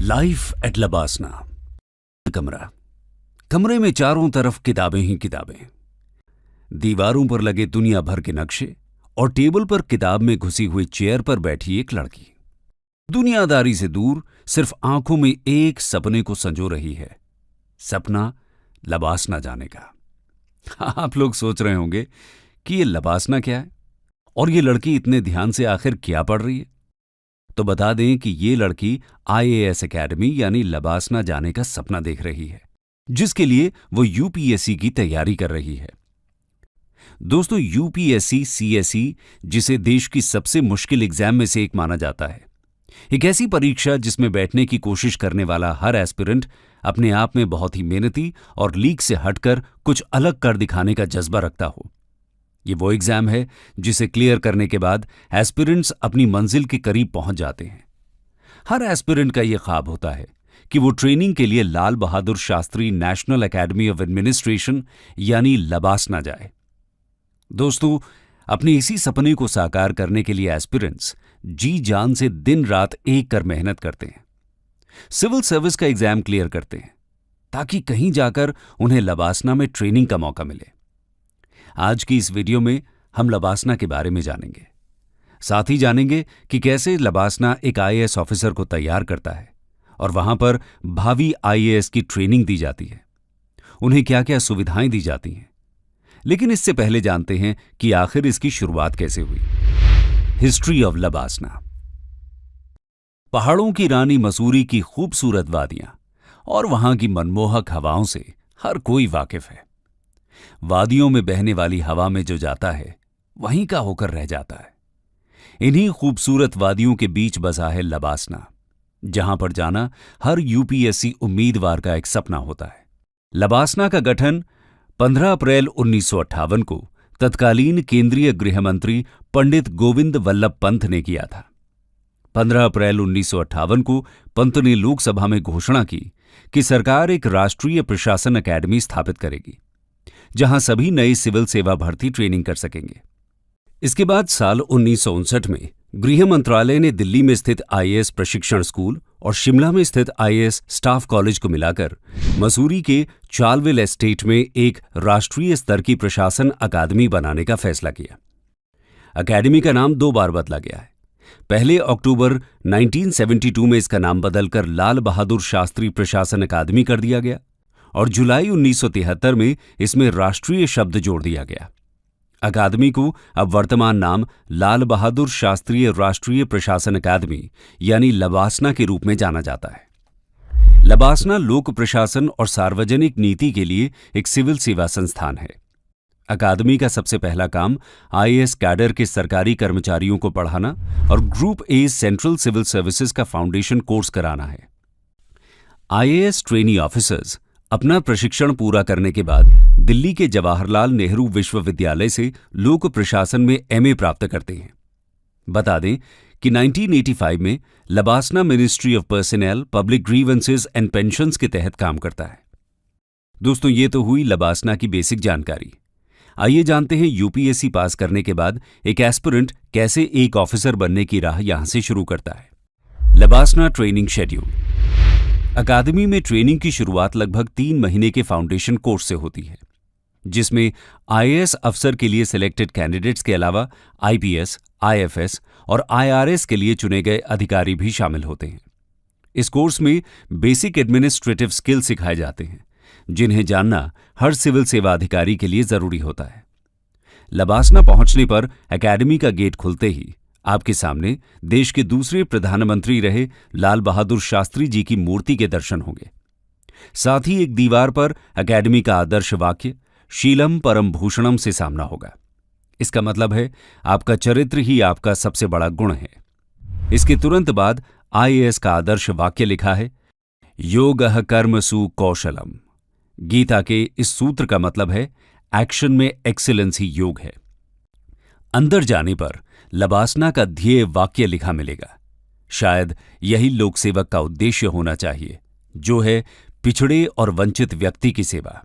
Life at LBSNAA. कमरा। कमरे में चारों तरफ किताबें ही किताबें, दीवारों पर लगे दुनिया भर के नक्शे और टेबल पर किताब में घुसी हुई चेयर पर बैठी एक लड़की दुनियादारी से दूर सिर्फ आंखों में एक सपने को संजो रही है, सपना लबासना जाने का। आप लोग सोच रहे होंगे कि ये लबासना क्या है और ये लड़की इतने ध्यान से आखिर क्या पढ़ रही है। तो बता दें कि ये लड़की आईएएस एकेडमी यानी लबासना जाने का सपना देख रही है, जिसके लिए वो यूपीएससी की तैयारी कर रही है। दोस्तों, यूपीएससी सीएसई, जिसे देश की सबसे मुश्किल एग्जाम में से एक माना जाता है, एक ऐसी परीक्षा जिसमें बैठने की कोशिश करने वाला हर एस्पिरेंट अपने आप में बहुत ही मेहनती और लीक से हटकर कुछ अलग कर दिखाने का जज्बा रखता हो। ये वो एग्जाम है जिसे क्लियर करने के बाद एस्पिरेंट्स अपनी मंजिल के करीब पहुंच जाते हैं। हर एस्पिरेंट का यह ख्वाब होता है कि वो ट्रेनिंग के लिए Lal Bahadur Shastri National Academy of Administration यानी लबासना जाए। दोस्तों, अपने इसी सपने को साकार करने के लिए एस्पिरेंट्स जी जान से दिन रात एक कर मेहनत करते हैं, सिविल सर्विस का एग्जाम क्लियर करते हैं ताकि कहीं जाकर उन्हें लबासना में ट्रेनिंग का मौका मिले। आज की इस वीडियो में हम लबासना के बारे में जानेंगे, साथ ही जानेंगे कि कैसे लबासना एक आईएएस ऑफिसर को तैयार करता है और वहां पर भावी आईएएस की ट्रेनिंग दी जाती है, उन्हें क्या क्या सुविधाएं दी जाती हैं। लेकिन इससे पहले जानते हैं कि आखिर इसकी शुरुआत कैसे हुई। History of LBSNAA. पहाड़ों की रानी मसूरी की खूबसूरत वादियां और वहां की मनमोहक हवाओं से हर कोई वाकिफ है। वादियों में बहने वाली हवा में जो जाता है वहीं का होकर रह जाता है। इन्हीं खूबसूरत वादियों के बीच बसा है लबासना, जहां पर जाना हर यूपीएससी उम्मीदवार का एक सपना होता है। लबासना का गठन 15 अप्रैल 1958 को तत्कालीन केंद्रीय गृह मंत्री पंडित गोविंद वल्लभ पंत ने किया था। 15 अप्रैल 1958 को पंत ने लोकसभा में घोषणा की कि सरकार एक राष्ट्रीय प्रशासन अकेडमी स्थापित करेगी, जहां सभी नए सिविल सेवा भर्ती ट्रेनिंग कर सकेंगे। इसके बाद साल 1959 में गृह मंत्रालय ने दिल्ली में स्थित आईएएस प्रशिक्षण स्कूल और शिमला में स्थित आईएएस स्टाफ कॉलेज को मिलाकर मसूरी के चालविल एस्टेट में एक राष्ट्रीय स्तर की प्रशासन अकादमी बनाने का फैसला किया। अकादमी का नाम 2 बार बदला गया है। पहले अक्टूबर 1972 में इसका नाम बदलकर लाल बहादुर शास्त्री प्रशासन अकादमी कर दिया गया और जुलाई 1973 में इसमें राष्ट्रीय शब्द जोड़ दिया गया। अकादमी को अब वर्तमान नाम लाल बहादुर शास्त्रीय राष्ट्रीय प्रशासन अकादमी यानी लबासना के रूप में जाना जाता है। लबासना लोक प्रशासन और सार्वजनिक नीति के लिए एक सिविल सेवा संस्थान है। अकादमी का सबसे पहला काम आईएएस कैडर के सरकारी कर्मचारियों को पढ़ाना और group A central civil services का फाउंडेशन कोर्स कराना है। आईएएस ट्रेनी ऑफिसर्स अपना प्रशिक्षण पूरा करने के बाद दिल्ली के जवाहरलाल नेहरू विश्वविद्यालय से लोक प्रशासन में एमए प्राप्त करते हैं। बता दें कि 1985 में LBSNAA ministry of personal, public grievances and pensions के तहत काम करता है। दोस्तों, ये तो हुई लबासना की बेसिक जानकारी। आइए जानते हैं यूपीएससी पास करने के बाद एक एस्पिरेंट कैसे एक ऑफिसर बनने की राह यहां से शुरू करता है। LBSNAA training schedule. अकादमी में ट्रेनिंग की शुरुआत लगभग 3 महीने के फाउंडेशन कोर्स से होती है, जिसमें आईएएस अफसर के लिए सिलेक्टेड कैंडिडेट्स के अलावा आईपीएस, आईएफएस और आईआरएस के लिए चुने गए अधिकारी भी शामिल होते हैं। इस कोर्स में बेसिक एडमिनिस्ट्रेटिव स्किल सिखाए जाते हैं, जिन्हें जानना हर सिविल सेवा अधिकारी के लिए जरूरी होता है। लबासना पहुंचने पर एकेडमी का गेट खुलते ही आपके सामने देश के दूसरे प्रधानमंत्री रहे लाल बहादुर शास्त्री जी की मूर्ति के दर्शन होंगे। साथ ही एक दीवार पर एकेडमी का आदर्श वाक्य शीलम परम भूषणम से सामना होगा। इसका मतलब है आपका चरित्र ही आपका सबसे बड़ा गुण है। इसके तुरंत बाद आईएएस का आदर्श वाक्य लिखा है, योगः कर्मसु कौशलम। गीता के इस सूत्र का मतलब है एक्शन में एक्सीलेंस ही योग है। अंदर जाने पर लबासना का ध्येय वाक्य लिखा मिलेगा। शायद यही लोक सेवक का उद्देश्य होना चाहिए, जो है पिछड़े और वंचित व्यक्ति की सेवा।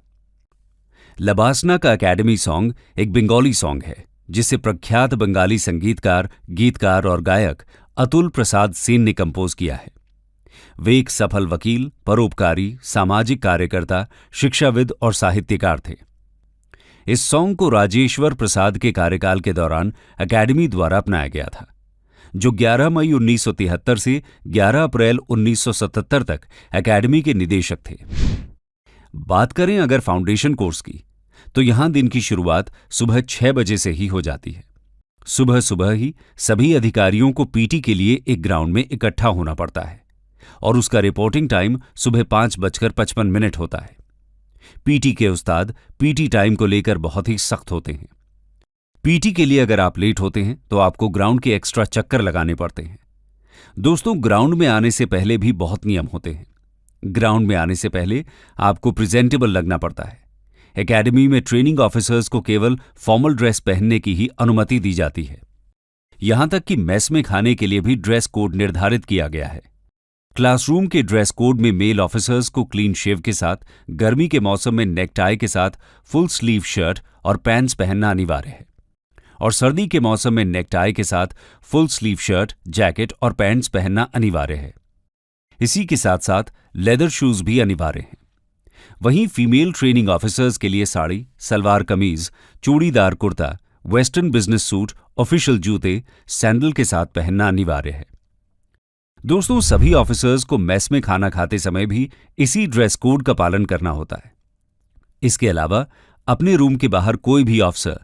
लबासना का एकेडमी सॉन्ग एक बंगाली सॉन्ग है, जिसे प्रख्यात बंगाली संगीतकार, गीतकार और गायक अतुल प्रसाद सेन ने कंपोज किया है। वे एक सफल वकील, परोपकारी, सामाजिक कार्यकर्ता, शिक्षाविद और साहित्यकार थे। इस सॉन्ग को राजेश्वर प्रसाद के कार्यकाल के दौरान अकादमी द्वारा अपनाया गया था, जो 11 मई 1973 से 11 अप्रैल 1977 तक अकादमी के निदेशक थे। बात करें अगर फाउंडेशन कोर्स की, तो यहां दिन की शुरुआत सुबह 6 बजे से ही हो जाती है। सुबह सुबह ही सभी अधिकारियों को पीटी के लिए एक ग्राउंड में इकट्ठा होना पड़ता है और उसका रिपोर्टिंग टाइम सुबह 5:55 होता है। पीटी के उस्ताद पीटी टाइम को लेकर बहुत ही सख्त होते हैं। पीटी के लिए अगर आप लेट होते हैं तो आपको ग्राउंड के एक्स्ट्रा चक्कर लगाने पड़ते हैं। दोस्तों, ग्राउंड में आने से पहले भी बहुत नियम होते हैं। ग्राउंड में आने से पहले आपको प्रेजेंटेबल लगना पड़ता है। एकेडमी में ट्रेनिंग ऑफिसर्स को केवल फॉर्मल ड्रेस पहनने की ही अनुमति दी जाती है। यहां तक कि मेस में खाने के लिए भी ड्रेस कोड निर्धारित किया गया है। क्लासरूम के ड्रेस कोड में मेल ऑफिसर्स को क्लीन शेव के साथ, गर्मी के मौसम में नेकटाई के साथ फुल स्लीव शर्ट और पैंट्स पहनना अनिवार्य है, और सर्दी के मौसम में नेकटाई के साथ फुल स्लीव शर्ट, जैकेट और पैंट्स पहनना अनिवार्य है। इसी के साथ साथ लेदर शूज भी अनिवार्य हैं। वहीं फीमेल ट्रेनिंग ऑफिसर्स के लिए sari, salwar kameez, churidar kurta, western business suit, official जूते, सैंडल के साथ पहनना अनिवार्य है। दोस्तों, सभी ऑफिसर्स को मेस में खाना खाते समय भी इसी ड्रेस कोड का पालन करना होता है। इसके अलावा अपने रूम के बाहर कोई भी ऑफिसर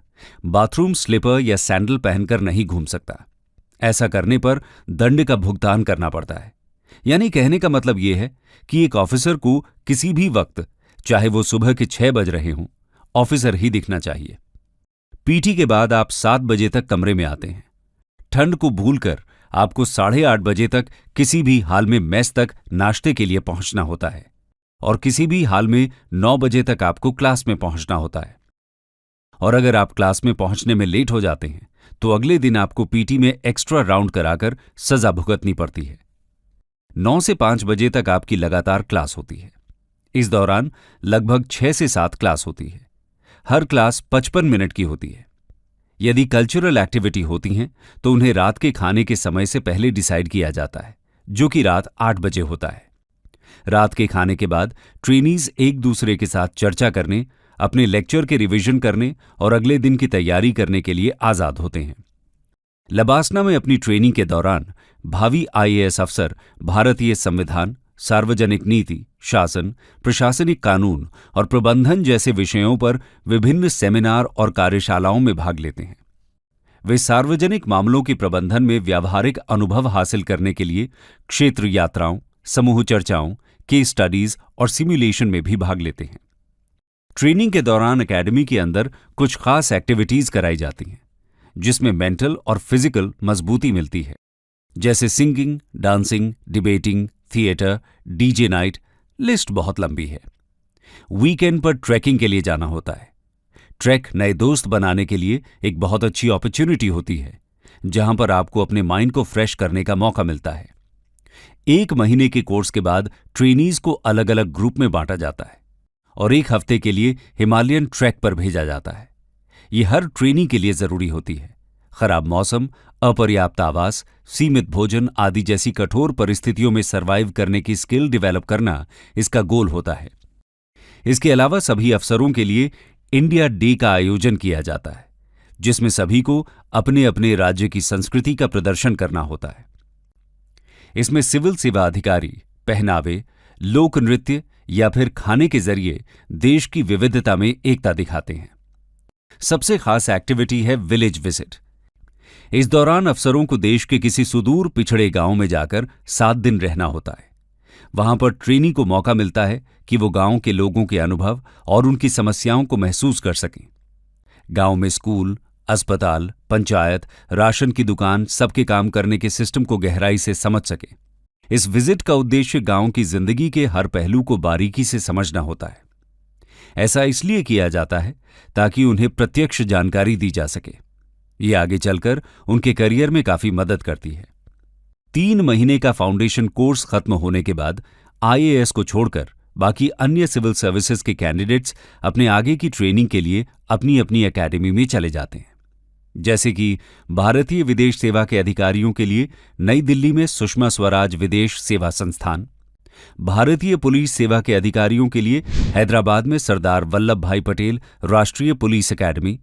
बाथरूम स्लीपर या सैंडल पहनकर नहीं घूम सकता। ऐसा करने पर दंड का भुगतान करना पड़ता है। यानी कहने का मतलब यह है कि एक ऑफिसर को किसी भी वक्त, चाहे वो सुबह के 6 बज रहे हों, ऑफिसर ही दिखना चाहिए। पीटी के बाद आप 7 बजे तक कमरे में आते हैं। ठंड को भूलकर आपको 8:30 बजे तक किसी भी हाल में मेस तक नाश्ते के लिए पहुंचना होता है, और किसी भी हाल में 9 बजे तक आपको क्लास में पहुंचना होता है। और अगर आप क्लास में पहुंचने में लेट हो जाते हैं तो अगले दिन आपको पीटी में एक्स्ट्रा राउंड कराकर सजा भुगतनी पड़ती है। 9 से 5 बजे तक आपकी लगातार क्लास होती है। इस दौरान लगभग 6 से 7 क्लास होती है। हर क्लास 55 मिनट की होती है। यदि कल्चरल एक्टिविटी होती हैं तो उन्हें रात के खाने के समय से पहले डिसाइड किया जाता है, जो कि रात 8 बजे होता है। रात के खाने के बाद ट्रेनीज एक दूसरे के साथ चर्चा करने, अपने लेक्चर के रिवीजन करने और अगले दिन की तैयारी करने के लिए आजाद होते हैं। लबासना में अपनी ट्रेनिंग के दौरान भावी आईएएस अफसर भारतीय संविधान, सार्वजनिक नीति, शासन, प्रशासनिक कानून और प्रबंधन जैसे विषयों पर विभिन्न सेमिनार और कार्यशालाओं में भाग लेते हैं। वे सार्वजनिक मामलों के प्रबंधन में व्यावहारिक अनुभव हासिल करने के लिए क्षेत्र यात्राओं, समूह चर्चाओं, केस स्टडीज और सिमुलेशन में भी भाग लेते हैं। ट्रेनिंग के दौरान एकेडमी के अंदर कुछ खास एक्टिविटीज कराई जाती हैं, जिसमें मेंटल और फिजिकल मजबूती मिलती है, जैसे singing, dancing, debating, theatre, DJ night. List बहुत लंबी है। वीकेंड पर ट्रैकिंग के लिए जाना होता है। ट्रैक नए दोस्त बनाने के लिए एक बहुत अच्छी अपॉर्चुनिटी होती है, जहां पर आपको अपने माइंड को फ्रेश करने का मौका मिलता है। 1 महीने के कोर्स के बाद ट्रेनीज को अलग अलग ग्रुप में बांटा जाता है और 1 हफ्ते के लिए हिमालयन ट्रैक पर भेजा जाता है। ये हर ट्रेनी के लिए जरूरी होती है। खराब मौसम, अपर्याप्त आवास, सीमित भोजन आदि जैसी कठोर परिस्थितियों में सर्वाइव करने की स्किल डेवलप करना इसका गोल होता है। इसके अलावा सभी अफसरों के लिए इंडिया डे का आयोजन किया जाता है, जिसमें सभी को अपने अपने राज्य की संस्कृति का प्रदर्शन करना होता है। इसमें सिविल सेवा अधिकारी पहनावे, लोक नृत्य या फिर खाने के जरिए देश की विविधता में एकता दिखाते हैं। सबसे खास एक्टिविटी है विलेज विजिट। इस दौरान अफसरों को देश के किसी सुदूर पिछड़े गांव में जाकर 7 दिन रहना होता है। वहां पर ट्रेनी को मौका मिलता है कि वो गांव के लोगों के अनुभव और उनकी समस्याओं को महसूस कर सकें। गांव में स्कूल, अस्पताल, पंचायत, राशन की दुकान, सबके काम करने के सिस्टम को गहराई से समझ सकें। इस विजिट का उद्देश्य गांव की जिंदगी के हर पहलू को बारीकी से समझना होता है। ऐसा इसलिए किया जाता है ताकि उन्हें प्रत्यक्ष जानकारी दी जा सके। ये आगे चलकर उनके करियर में काफी मदद करती है। 3 महीने का फाउंडेशन कोर्स खत्म होने के बाद आईएएस को छोड़कर बाकी अन्य सिविल सर्विसेज के कैंडिडेट्स अपने आगे की ट्रेनिंग के लिए अपनी अपनी एकेडमी में चले जाते हैं। जैसे कि भारतीय विदेश सेवा के अधिकारियों के लिए नई दिल्ली में सुषमा स्वराज विदेश सेवा संस्थान, भारतीय पुलिस सेवा के अधिकारियों के लिए हैदराबाद में सरदार वल्लभ भाई पटेल राष्ट्रीय पुलिस अकादमी,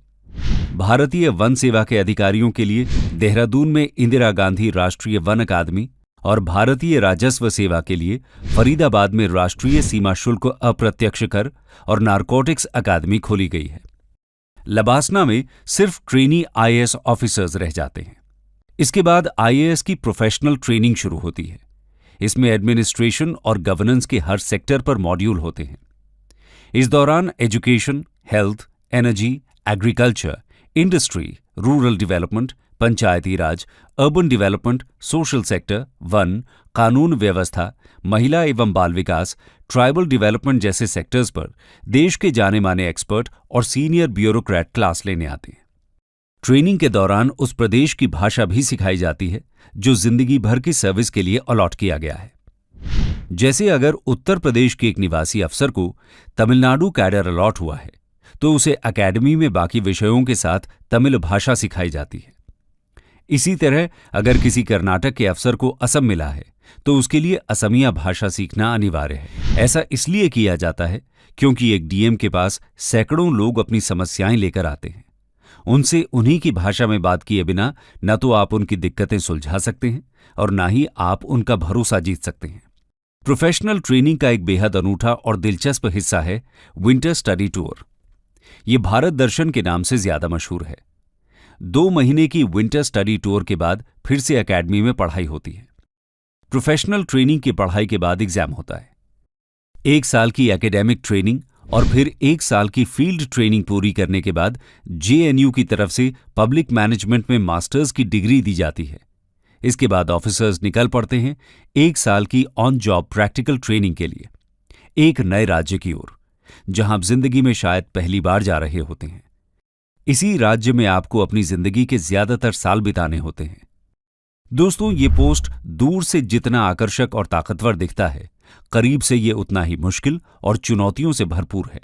भारतीय वन सेवा के अधिकारियों के लिए देहरादून में इंदिरा गांधी राष्ट्रीय वन अकादमी और भारतीय राजस्व सेवा के लिए फरीदाबाद में राष्ट्रीय सीमा शुल्क अप्रत्यक्ष कर और नारकोटिक्स अकादमी खोली गई है। लबासना में सिर्फ ट्रेनी आईएएस ऑफिसर्स रह जाते हैं। इसके बाद आईएएस की प्रोफेशनल ट्रेनिंग शुरू होती है। इसमें एडमिनिस्ट्रेशन और गवर्नेंस के हर सेक्टर पर मॉड्यूल होते हैं। इस दौरान education, health, energy, agriculture, industry, rural development, Panchayati Raj, urban development, social sector, वन, कानून व्यवस्था, महिला एवं बाल विकास, ट्राइबल डेवलपमेंट जैसे सेक्टर्स पर देश के जाने माने एक्सपर्ट और सीनियर ब्यूरोक्रेट क्लास लेने आते हैं। ट्रेनिंग के दौरान उस प्रदेश की भाषा भी सिखाई जाती है जो जिंदगी भर की सर्विस के लिए अलॉट किया गया है। जैसे अगर उत्तर प्रदेश के एक निवासी अफसर को तमिलनाडु कैडर अलॉट हुआ है तो उसे अकेडमी में बाकी विषयों के साथ तमिल भाषा सिखाई जाती है। इसी तरह अगर किसी कर्नाटक के अफसर को असम मिला है तो उसके लिए असमिया भाषा सीखना अनिवार्य है। ऐसा इसलिए किया जाता है क्योंकि एक डीएम के पास सैकड़ों लोग अपनी समस्याएं लेकर आते हैं। उनसे उन्हीं की भाषा में बात किए बिना न तो आप उनकी दिक्कतें सुलझा सकते हैं और न ही आप उनका भरोसा जीत सकते हैं। प्रोफेशनल ट्रेनिंग का एक बेहद अनूठा और दिलचस्प हिस्सा है विंटर स्टडी टूर। ये भारत दर्शन के नाम से ज्यादा मशहूर है। 2 महीने की विंटर स्टडी टूर के बाद फिर से एकेडमी में पढ़ाई होती है। प्रोफेशनल ट्रेनिंग की पढ़ाई के बाद एग्जाम होता है। 1 साल की एकेडमिक ट्रेनिंग और फिर 1 साल की फील्ड ट्रेनिंग पूरी करने के बाद जेएनयू की तरफ से पब्लिक मैनेजमेंट में मास्टर्स की डिग्री दी जाती है। इसके बाद ऑफिसर्स निकल पड़ते हैं 1 साल की ऑन जॉब प्रैक्टिकल ट्रेनिंग के लिए एक नए राज्य की ओर, जहां आप जिंदगी में शायद पहली बार जा रहे होते हैं। इसी राज्य में आपको अपनी जिंदगी के ज्यादातर साल बिताने होते हैं। दोस्तों, ये पोस्ट दूर से जितना आकर्षक और ताकतवर दिखता है, करीब से ये उतना ही मुश्किल और चुनौतियों से भरपूर है।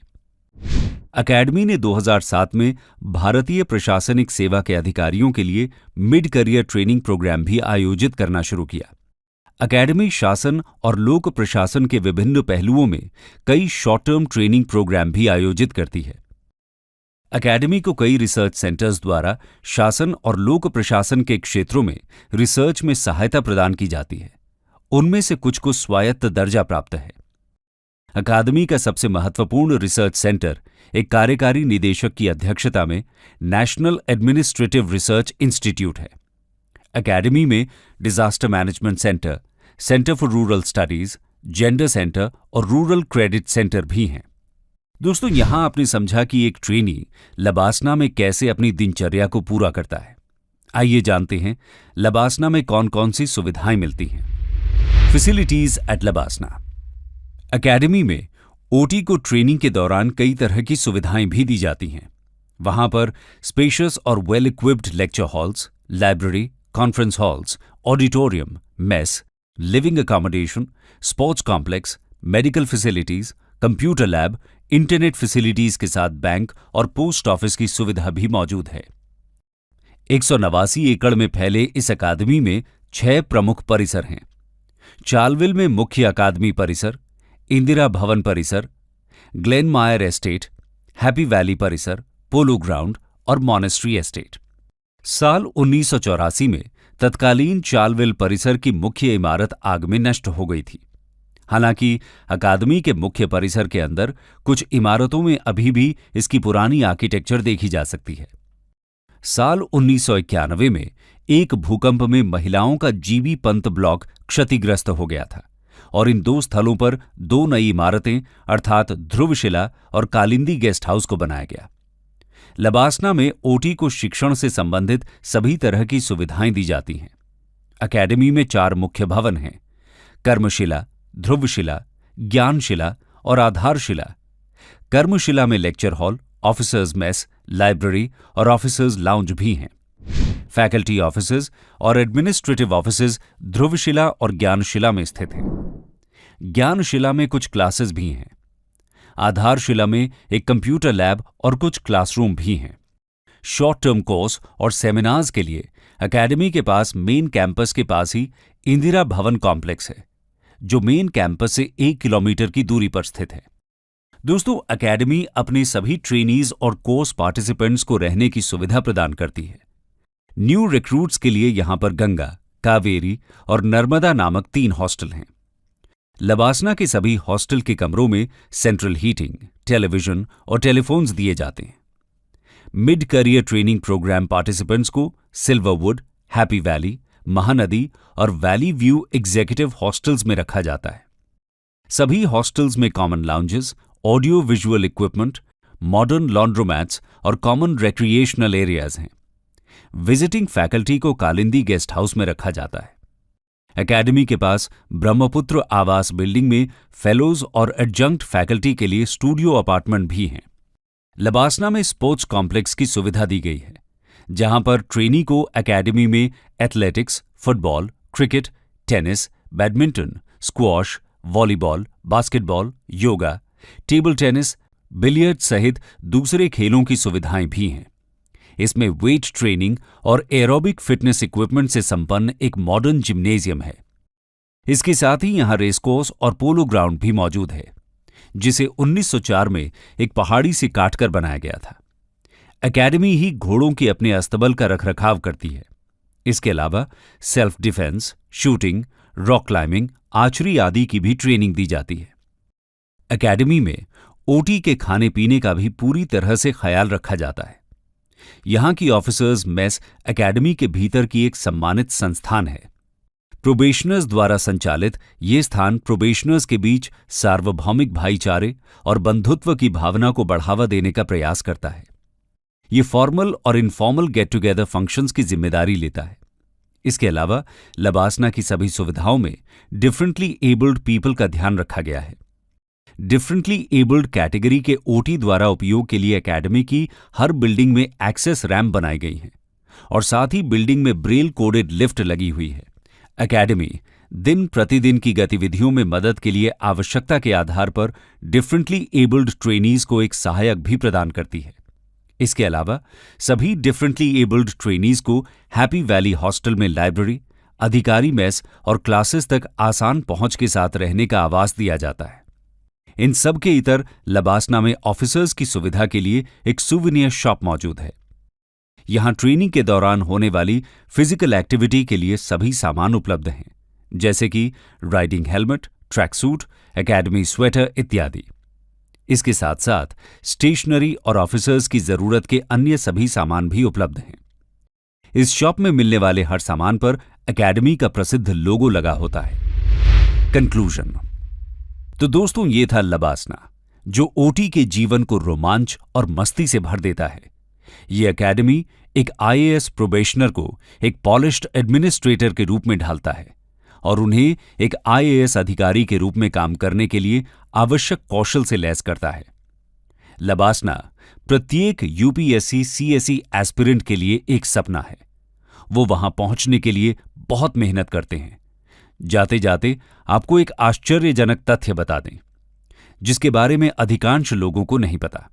अकेडमी ने 2007 में भारतीय प्रशासनिक सेवा के अधिकारियों के लिए मिड करियर ट्रेनिंग प्रोग्राम भी आयोजित करना शुरू किया। अकेडमी शासन और लोक प्रशासन के विभिन्न पहलुओं में कई शॉर्ट टर्म ट्रेनिंग प्रोग्राम भी आयोजित करती है। अकेडमी को कई रिसर्च सेंटर्स द्वारा शासन और लोक प्रशासन के क्षेत्रों में रिसर्च में सहायता प्रदान की जाती है। उनमें से कुछ को स्वायत्त दर्जा प्राप्त है। अकादमी का सबसे महत्वपूर्ण रिसर्च सेंटर एक कार्यकारी निदेशक की अध्यक्षता में नेशनल एडमिनिस्ट्रेटिव रिसर्च इंस्टीट्यूट है। अकादमी में disaster management centre, centre for rural studies, gender centre और रूरल क्रेडिट सेंटर भी हैं। दोस्तों, यहां आपने समझा कि एक ट्रेनी लबासना में कैसे अपनी दिनचर्या को पूरा करता है। आइए जानते हैं लबासना में कौन कौन सी सुविधाएं मिलती हैं। Facilities eight LBSNAA. अकेडमी में ओटी को ट्रेनिंग के दौरान कई तरह की सुविधाएं भी दी जाती हैं। वहां पर स्पेशियस और well equipped lecture halls, library, conference halls, auditorium, mess, living accommodation, sports complex, medical facilities, computer lab, internet facilities के साथ बैंक और पोस्ट ऑफिस की सुविधा भी मौजूद है। 189 एकड़ में फैले इस अकादमी में 6 प्रमुख परिसर हैं। चालविल में मुख्य अकादमी परिसर, इंदिरा भवन परिसर, ग्लेन मायर एस्टेट, हैप्पी वैली परिसर, पोलो ग्राउंड और मॉनेस्ट्री एस्टेट। साल 1984 में तत्कालीन चालविल परिसर की मुख्य इमारत आग में नष्ट हो गई थी। हालांकि अकादमी के मुख्य परिसर के अंदर कुछ इमारतों में अभी भी इसकी पुरानी आर्किटेक्चर देखी जा सकती है। साल 1991 में एक भूकंप में महिलाओं का जीबी पंत ब्लॉक क्षतिग्रस्त हो गया था और इन 2 स्थलों पर 2 नई इमारतें अर्थात ध्रुवशिला और कालिंदी गेस्ट हाउस को बनाया गया। लबासना में ओटी को शिक्षण से संबंधित सभी तरह की सुविधाएं दी जाती हैं। अकेडमी में 4 मुख्य भवन हैं: कर्मशिला, ध्रुवशिला, ज्ञानशिला और आधारशिला। कर्मशिला में lecture hall, officers mess, library और ऑफिसर्स लाउंज भी हैं। फैकल्टी ऑफिसेज और एडमिनिस्ट्रेटिव ऑफिसेज ध्रुवशिला और ज्ञानशिला में स्थित हैं। ज्ञानशिला में कुछ क्लासेस भी हैं। आधारशिला में एक कंप्यूटर लैब और कुछ क्लासरूम भी हैं। शॉर्ट टर्म कोर्स और सेमिनार्स के लिए अकेडमी के पास मेन कैंपस के पास ही इंदिरा भवन कॉम्प्लेक्स है, जो मेन कैंपस से 1 किलोमीटर की दूरी पर स्थित है। दोस्तों, एकेडमी अपने सभी ट्रेनीज और कोर्स पार्टिसिपेंट्स को रहने की सुविधा प्रदान करती है। न्यू रिक्रूट्स के लिए यहां पर गंगा, कावेरी और नर्मदा नामक 3 हॉस्टल हैं। लबासना के सभी हॉस्टल के कमरों में सेंट्रल हीटिंग, टेलीविजन और टेलीफोन्स दिए जाते हैं। Mid career training programme participants को सिल्वरवुड, हैप्पी वैली, महानदी और वैली व्यू एग्जीक्यूटिव हॉस्टल्स में रखा जाता है। सभी हॉस्टल्स में common lounges, audio visual equipment, modern laundromats और कॉमन रिक्रिएशनल एरियाज हैं। विजिटिंग फैकल्टी को कालिंदी गेस्ट हाउस में रखा जाता है। एकेडमी के पास ब्रह्मपुत्र आवास बिल्डिंग में फेलोज और एडजंक्ट फैकल्टी के लिए स्टूडियो अपार्टमेंट भी हैं। लबासना में स्पोर्ट्स कॉम्प्लेक्स की सुविधा दी गई है, जहां पर ट्रेनी को एकेडमी में athletics, football, cricket, tennis, badminton, squash, volleyball, basketball, yoga, table tennis, billiard सहित दूसरे खेलों की सुविधाएं भी हैं। इसमें वेट ट्रेनिंग और एरोबिक फिटनेस इक्विपमेंट से संपन्न एक मॉडर्न जिम्नेजियम है। इसके साथ ही यहां रेसकोर्स और पोलो ग्राउंड भी मौजूद है, जिसे 1904 में एक पहाड़ी से काटकर बनाया गया था। एकेडमी ही घोड़ों के अपने अस्तबल का रखरखाव करती है। इसके अलावा self defence, shooting, rock climbing, archery आदि की भी ट्रेनिंग दी जाती है। एकेडमी में ओटी के खाने पीने का भी पूरी तरह से ख्याल रखा जाता है। यहां की ऑफिसर्स मेस एकेडमी के भीतर की एक सम्मानित संस्थान है। प्रोबेशनर्स द्वारा संचालित ये स्थान प्रोबेशनर्स के बीच सार्वभौमिक भाईचारे और बंधुत्व की भावना को बढ़ावा देने का प्रयास करता है। ये फॉर्मल और इनफॉर्मल गेट टुगेदर फंक्शंस की जिम्मेदारी लेता है। इसके अलावा लबासना की सभी सुविधाओं में डिफरेंटली एबल्ड पीपल का ध्यान रखा गया है। डिफरेंटली एबल्ड कैटेगरी के ओटी द्वारा उपयोग के लिए एकेडमी की हर बिल्डिंग में एक्सेस रैंप बनाई गई हैं और साथ ही बिल्डिंग में ब्रेल कोडेड लिफ्ट लगी हुई है। एकेडमी दिन प्रतिदिन की गतिविधियों में मदद के लिए आवश्यकता के आधार पर डिफरेंटली एबल्ड ट्रेनीज को एक सहायक भी प्रदान करती है। इसके अलावा सभी डिफरेंटली एबल्ड ट्रेनीज को हैप्पी वैली हॉस्टल में लाइब्रेरी, अधिकारी मेस और क्लासेस तक आसान पहुंच के साथ रहने का आवास दिया जाता है। इन सब के इतर लबासना में ऑफिसर्स की सुविधा के लिए एक सुवेनियर शॉप मौजूद है। यहां ट्रेनिंग के दौरान होने वाली फिजिकल एक्टिविटी के लिए सभी सामान उपलब्ध हैं, जैसे कि riding helmet, track suit, academy sweater इत्यादि। इसके साथ साथ स्टेशनरी और ऑफिसर्स की जरूरत के अन्य सभी सामान भी उपलब्ध हैं। इस शॉप में मिलने वाले हर सामान पर एकेडमी का प्रसिद्ध लोगो लगा होता है। कंक्लूजन। तो दोस्तों, ये था लबासना, जो ओटी के जीवन को रोमांच और मस्ती से भर देता है। ये एकेडमी एक आईएएस प्रोबेशनर को एक पॉलिश्ड एडमिनिस्ट्रेटर के रूप में ढालता है और उन्हें एक आईएएस अधिकारी के रूप में काम करने के लिए आवश्यक कौशल से लैस करता है। लबासना प्रत्येक यूपीएससी सीएसई एस्पिरेंट के लिए एक सपना है। वो वहां पहुंचने के लिए बहुत मेहनत करते हैं। जाते जाते आपको एक आश्चर्यजनक तथ्य बता दें, जिसके बारे में अधिकांश लोगों को नहीं पता,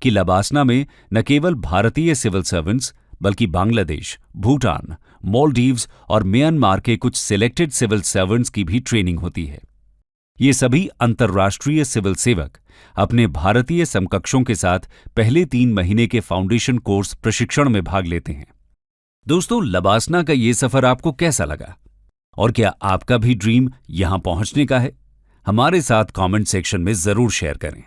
कि लबासना में न केवल भारतीय सिविल सर्वेंट्स बल्कि बांग्लादेश, भूटान, मालदीव्स और म्यांमार के कुछ सिलेक्टेड सिविल सर्वेंट्स की भी ट्रेनिंग होती है। ये सभी अंतर्राष्ट्रीय सिविल सेवक अपने भारतीय समकक्षों के साथ पहले 3 महीने के फाउंडेशन कोर्स प्रशिक्षण में भाग लेते हैं। दोस्तों, लबासना का ये सफर आपको कैसा लगा और क्या आपका भी ड्रीम यहां पहुंचने का है? हमारे साथ कमेंट सेक्शन में जरूर शेयर करें।